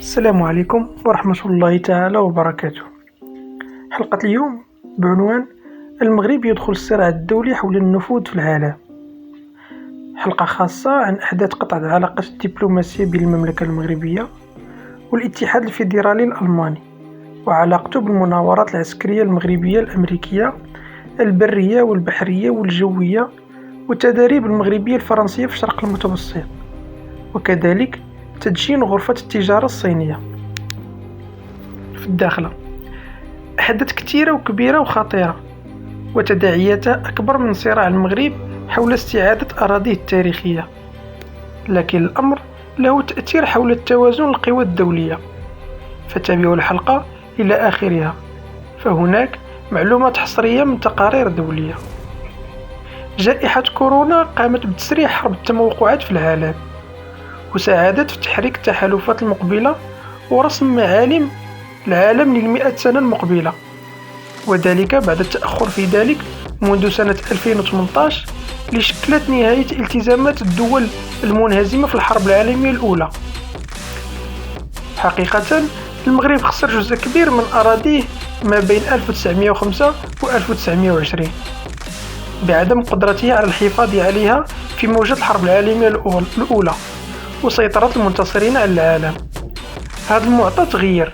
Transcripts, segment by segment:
السلام عليكم ورحمة الله تعالى وبركاته. حلقة اليوم بعنوان المغرب يدخل الصراع الدولي حول النفوذ في العالم. حلقة خاصة عن أحداث قطع العلاقات الدبلوماسية بين المملكة المغربية والاتحاد الفيدرالي الألماني وعلاقته بالمناورات العسكرية المغربية الأمريكية البرية والبحرية والجوية والتدريب المغربية الفرنسية في الشرق المتوسط، وكذلك تدشين غرفة التجارة الصينية في الداخلة. أحداث كثيرة وكبيرة وخطيرة وتداعياتها أكبر من صراع المغرب حول استعادة أراضيه التاريخية، لكن الأمر له تأثير حول التوازن القوى الدولية، فتابعوا الحلقة إلى آخرها، فهناك معلومات حصرية من تقارير دولية. جائحة كورونا قامت بتسريع حرب التموقعات في العالم، وساعدت في تحريك التحالفات المقبلة ورسم معالم العالم للمئة سنة المقبلة، وذلك بعد التأخر في ذلك منذ سنة 2018 اللي شكلت نهاية التزامات الدول المنهزمة في الحرب العالمية الأولى. حقيقة المغرب خسر جزء كبير من أراضيه ما بين 1905 و 1920 بعدم قدرته على الحفاظ عليها في موجة الحرب العالمية الأولى وسيطرة المنتصرين على العالم. هذا المعطى تغير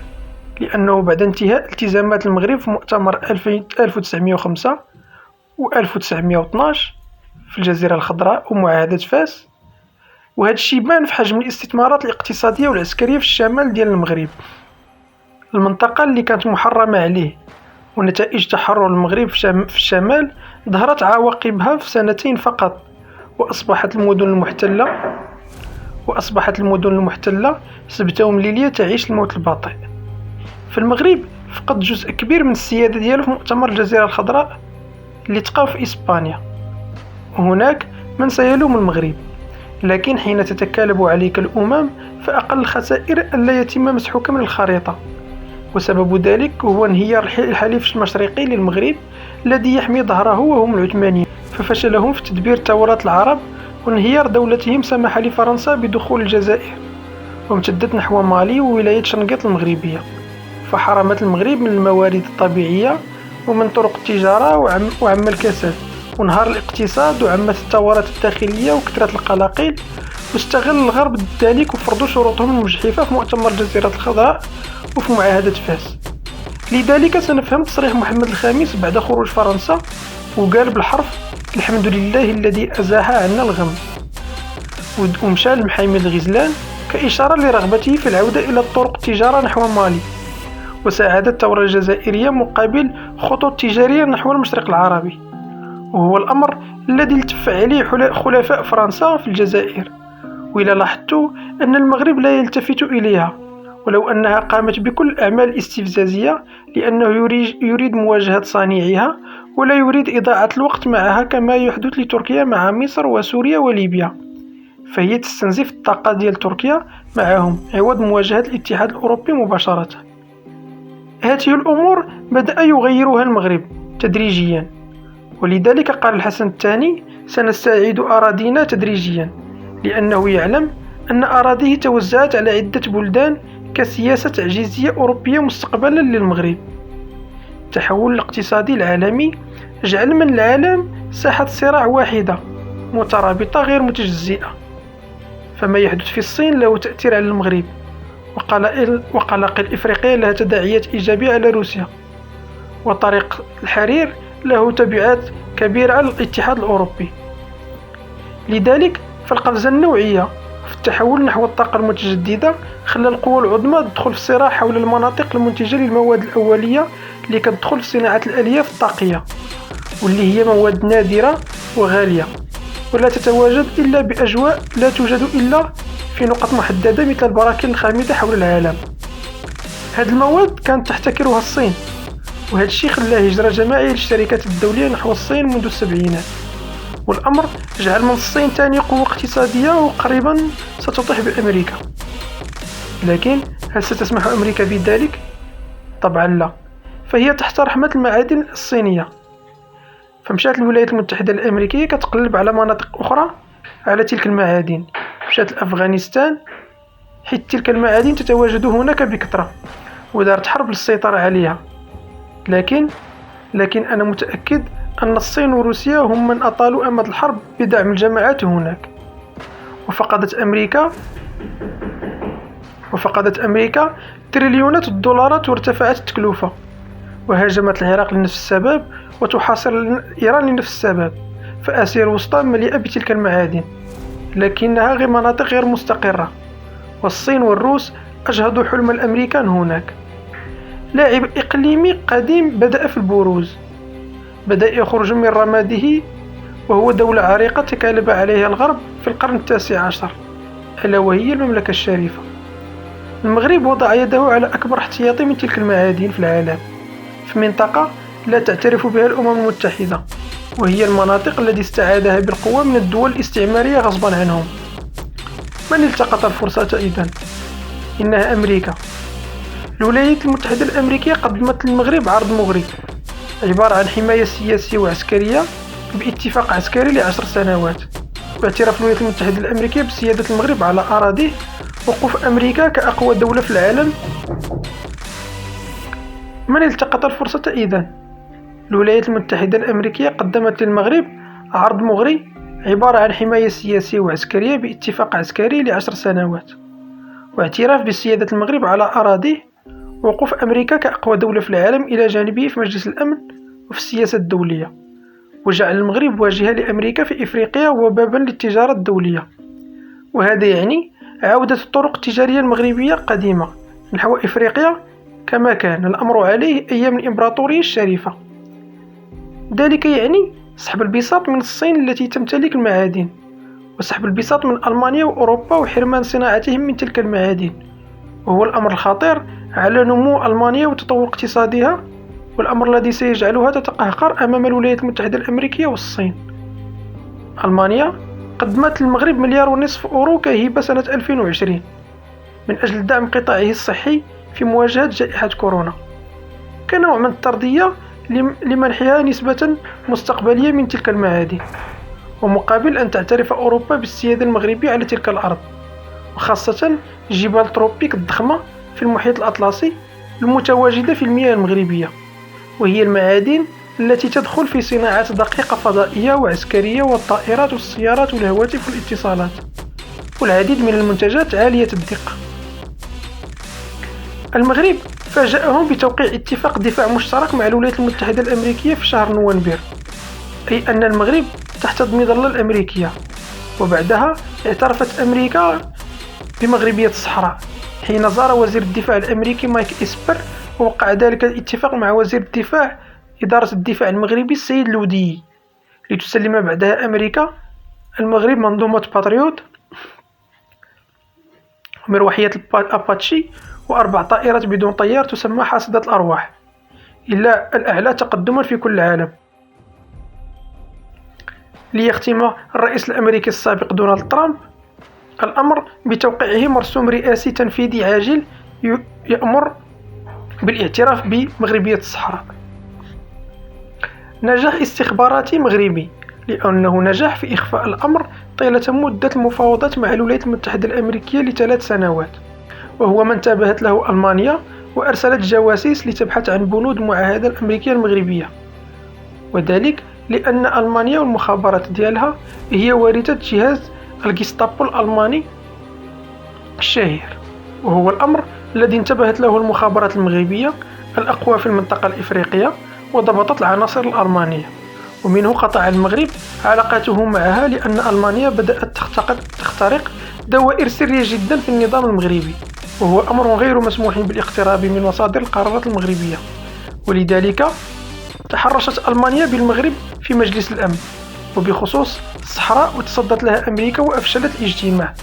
لأنه بعد انتهاء التزامات المغرب في مؤتمر 1905 و 1912 في الجزيرة الخضراء ومعاهدة فاس، وهذا الشيء بان في حجم الاستثمارات الاقتصادية والعسكرية في الشمال ديال المغرب، المنطقة اللي كانت محرمة عليه، ونتائج تحرر المغرب في الشمال ظهرت عواقبها في سنتين فقط، وأصبحت المدن المحتلة سبتة ومليلية تعيش الموت البطيء. في المغرب فقد جزء كبير من السيادة ديالو في مؤتمر الجزيرة الخضراء اللي تقام في إسبانيا، وهناك من سيلوم المغرب، لكن حين تتكالب عليك الأمم فأقل الخسائر ألا يتم مسحك من الخريطة، وسبب ذلك هو انهيار الحليف المشرقي للمغرب الذي يحمي ظهره وهم العثمانيين، ففشلهم في تدبير ثورات العرب، وانهيار دولتهم سمح لفرنسا بدخول الجزائر وامتدت نحو مالي وولاية شنقيط المغربية، فحرمت المغرب من الموارد الطبيعية ومن طرق التجارة وعم الكساد، وانهار الاقتصاد وعمت الثورات الداخلية وكثرت القلاقل، واستغل الغرب ذلك وفرضوا شروطهم المجحفة في مؤتمر الجزيرة الخضراء وفي معاهدة فاس. لذلك سنفهم تصريح محمد الخامس بعد خروج فرنسا وقال بالحرف: الحمد لله الذي أزاح عنا الغم، ومشى لمحامي الغزلان كإشارة لرغبته في العودة إلى طرق التجارة نحو مالي، وساعدت الثورة الجزائرية مقابل خطوط تجارية نحو المشرق العربي، وهو الأمر الذي التف عليه خلفاء فرنسا في الجزائر. وإلا لاحظتوا أن المغرب لا يلتفت إليها ولو أنها قامت بكل الأعمال الاستفزازية، لأنه يريد مواجهة صانعيها ولا يريد إضاعة الوقت معها كما يحدث لتركيا مع مصر وسوريا وليبيا، فهي تستنزف الطاقة ديال تركيا معهم عوض مواجهة الاتحاد الأوروبي مباشرة. هذه الأمور بدأ يغيرها المغرب تدريجيا، ولذلك قال الحسن الثاني: سنستعيد أراضينا تدريجيا، لأنه يعلم أن أراضيه توزعت على عدة بلدان كسياسة تعجيزية أوروبية مستقبلا للمغرب. التحول الاقتصادي العالمي جعل من العالم ساحة صراع واحدة مترابطة غير متجزئة، فما يحدث في الصين له تأثير على المغرب، وقلاقل إفريقيا لها تداعيات إيجابية على روسيا، وطريق الحرير له تبعات كبيرة على الاتحاد الأوروبي. لذلك فالقفزة النوعية في التحول نحو الطاقة المتجددة خلى القوى العظمى تدخل في الصراع حول المناطق المنتجة للمواد الأولية اللي كتدخل في صناعة الألياف الطاقية، واللي هي مواد نادرة وغالية ولا تتواجد إلا بأجواء لا توجد إلا في نقط محددة مثل البراكين الخامدة حول العالم. هذه المواد كانت تحتكرها الصين، وهذا الشيء خلاه هجرة جماعية للشركات الدولية نحو الصين منذ السبعينات، والأمر جعل من الصين ثاني قوة اقتصادية وقريبا ستطيح بأمريكا. لكن هل ستسمح أمريكا بذلك؟ طبعا لا، فهي تحت رحمة المعادن الصينية. فمشات الولايات المتحدة الأمريكية كتقلب على مناطق أخرى على تلك المعادن، مشات لأفغانستان حيث تلك المعادن تتواجد هناك بكثرة، ودارت حرب للسيطرة عليها. لكن أنا متأكد أن الصين وروسيا هم من أطالوا أمد الحرب بدعم الجماعات هناك. وفقدت أمريكا تريليونات الدولارات وارتفعت التكلفة، وهاجمت العراق لنفس السبب، وتحاصر إيران لنفس السبب. فآسيا الوسطى مليئة بتلك المعادن، لكنها مناطق غير مستقرة، والصين والروس أجهضوا حلم الأمريكان هناك. لاعب إقليمي قديم بدأ في البروز، بدأ يخرج من رماده، وهو دولة عريقة تكالب عليها الغرب في القرن ال19، ألا وهي المملكة الشريفة. المغرب وضع يده على أكبر احتياطي من تلك المعادن في العالم، في منطقة لا تعترف بها الأمم المتحدة، وهي المناطق التي استعادها بالقوة من الدول الاستعمارية غصبا عنهم. من التقط الفرصة إذن؟ إنها أمريكا. الولايات المتحدة الأمريكية قدمت للمغرب عرض مغري، عبارة عن حماية سياسية وعسكرية باتفاق عسكري ل10 سنوات، واعتراف الولايات المتحدة الأمريكية بسيادة المغرب على أراضيه، وقوف أمريكا كأقوى دولة في العالم. من التقط الفرصة إذن؟ الولايات المتحدة الأمريكية قدمت للمغرب عرض مغري، عبارة عن حماية سياسية وعسكرية باتفاق عسكري ل10 سنوات، واعتراف بسيادة المغرب على أراضيه، وقوف أمريكا كأقوى دولة في العالم إلى جانبه في مجلس الأمن وفي السياسة الدولية، وجعل المغرب واجهة لأمريكا في إفريقيا وبابا للتجارة الدولية. وهذا يعني عودة الطرق التجارية المغربية قديمة نحو إفريقيا كما كان الأمر عليه أيام الإمبراطورية الشريفة. ذلك يعني سحب البساط من الصين التي تمتلك المعادن، وسحب البساط من ألمانيا وأوروبا وحرمان صناعتهم من تلك المعادن، وهو الأمر الخطير على نمو ألمانيا وتطور اقتصادها، والأمر الذي سيجعلها تتقهقر أمام الولايات المتحدة الأمريكية والصين. ألمانيا قدمت للمغرب 1.5 مليار أورو كهبة سنة 2020 من أجل دعم قطاعه الصحي في مواجهة جائحة كورونا، كنوع من الترضية لمنحها نسبة مستقبلية من تلك المعادن، ومقابل أن تعترف أوروبا بالسيادة المغربية على تلك الأرض، وخاصة جبال تروبيك الضخمة في المحيط الأطلسي المتواجدة في المياه المغربية، وهي المعادن التي تدخل في صناعات دقيقة فضائية وعسكرية والطائرات والسيارات والهواتف والاتصالات والعديد من المنتجات عالية الدقة. المغرب فاجأهم بتوقيع اتفاق دفاع مشترك مع الولايات المتحدة الأمريكية في شهر نوفمبر، أي أن المغرب تحت المظلة الأمريكية. وبعدها اعترفت أمريكا بمغربية الصحراء حين زار وزير الدفاع الأمريكي مايك إسبر، ووقع ذلك الاتفاق مع وزير الدفاع إدارة الدفاع المغربي السيد لودي، لتسلم بعدها أمريكا المغرب منظومة باتريوت، مروحية الأباتشي، و4 طائرات بدون طيار تسمى حاصدة الأرواح، إلى الأعلى تقدما في كل العالم. ليختم الرئيس الأمريكي السابق دونالد ترامب الأمر بتوقيعه مرسوم رئاسي تنفيذي عاجل يأمر بالاعتراف بمغربية الصحراء. نجاح استخباراتي مغربي، لأنه نجح في إخفاء الأمر طيلة مدة المفاوضات مع الولايات المتحدة الأمريكية ل3 سنوات، وهو ما انتبهت له ألمانيا وأرسلت جواسيس لتبحث عن بنود المعاهدة الأمريكية المغربية، وذلك لأن ألمانيا والمخابرات ديالها هي وارثة جهاز الجستابو الألماني الشهير، وهو الأمر الذي انتبهت له المخابرات المغربية الأقوى في المنطقة الإفريقية وضبطت العناصر الألمانية، ومنه قطع المغرب علاقاته معها، لأن ألمانيا بدأت تخترق دوائر سرية جدا في النظام المغربي، وهو أمر غير مسموح بالاقتراب من مصادر القرارات المغربية، ولذلك تحرشت ألمانيا بالمغرب في مجلس الأمن وبخصوص الصحراء، وتصدت لها أمريكا وأفشلت الاجتماع.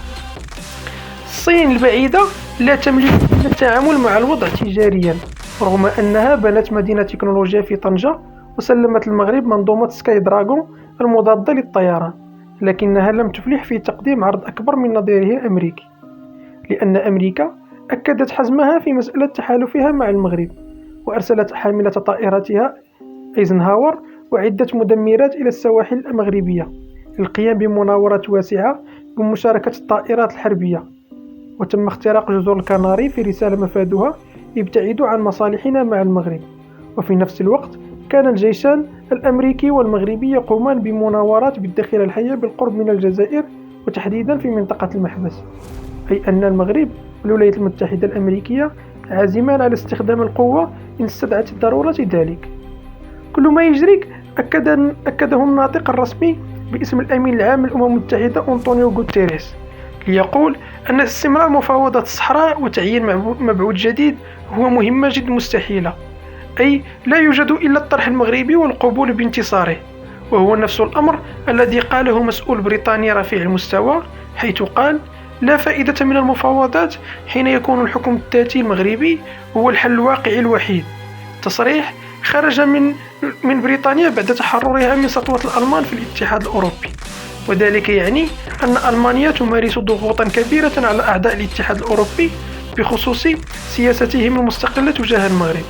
الصين البعيدة لا تملك التعامل مع الوضع تجاريا، رغم أنها بنت مدينة تكنولوجيا في طنجة وسلمت المغرب منظومة سكاي دراغون المضادة للطيران، لكنها لم تفلح في تقديم عرض أكبر من نظيره الأمريكي، لأن أمريكا أكدت حزمها في مسألة تحالفها مع المغرب، وأرسلت حاملة طائراتها أيزنهاور وعدة مدمرات إلى السواحل المغربية للقيام بمناورات واسعة بمشاركة الطائرات الحربية وتم اختراق جزر الكناري في رسالة مفادها ابتعدوا عن مصالحنا مع المغرب. وفي نفس الوقت كان الجيشان الأمريكي والمغربي يقومان بمناورات بالذخيرة الحية بالقرب من الجزائر، وتحديدا في منطقة المحبس، أي أن المغرب والولايات المتحدة الأمريكية عازمان على استخدام القوة إن استدعت الضرورة ذلك. كل ما يجري أكده الناطق الرسمي باسم الأمين العام للأمم المتحدة أنطونيو غوتيريس، ليقول أن استمرار مفاوضات الصحراء وتعيين مبعوث جديد هو مهمة جد مستحيلة، أي لا يوجد إلا الطرح المغربي والقبول بانتصاره، وهو نفس الأمر الذي قاله مسؤول بريطاني رفيع المستوى، حيث قال: لا فائدة من المفاوضات حين يكون الحكم الذاتي المغربي هو الحل الواقعي الوحيد. تصريح خرج من بريطانيا بعد تحررها من سطوة الألمان في الاتحاد الأوروبي، وذلك يعني أن ألمانيا تمارس ضغوطا كبيرة على أعضاء الاتحاد الأوروبي بخصوص سياستهم المستقلة تجاه المغرب.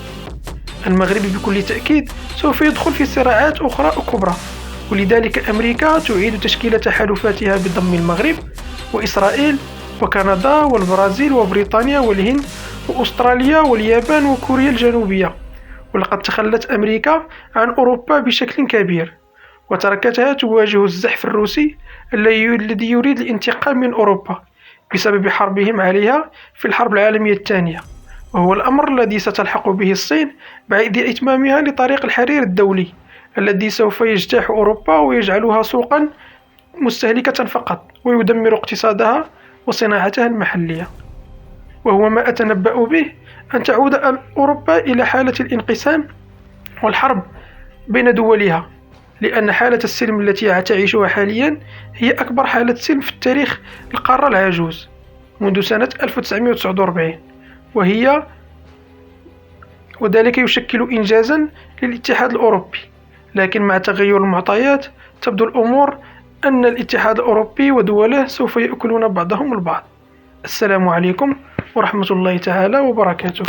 المغرب بكل تأكيد سوف يدخل في صراعات أخرى كبرى، ولذلك أمريكا تعيد تشكيل تحالفاتها بضم المغرب وإسرائيل وكندا والبرازيل وبريطانيا والهند وأستراليا واليابان وكوريا الجنوبية. ولقد تخلت أمريكا عن أوروبا بشكل كبير، وتركتها تواجه الزحف الروسي الذي يريد الانتقام من أوروبا بسبب حربهم عليها في الحرب العالمية الثانية، وهو الأمر الذي ستلحق به الصين بعد إتمامها لطريق الحرير الدولي الذي سوف يجتاح أوروبا ويجعلها سوقا مستهلكة فقط، ويدمر اقتصادها وصناعتها المحلية. وهو ما أتنبأ به أن تعود أوروبا إلى حالة الانقسام والحرب بين دولها، لأن حالة السلم التي تعيشها حاليا هي أكبر حالة سلم في التاريخ القارة العجوز منذ سنة 1949، وذلك يشكل إنجازا للاتحاد الأوروبي. لكن مع تغير المعطيات تبدو الأمور أن الاتحاد الأوروبي ودوله سوف يأكلون بعضهم البعض. السلام عليكم ورحمة الله تعالى وبركاته.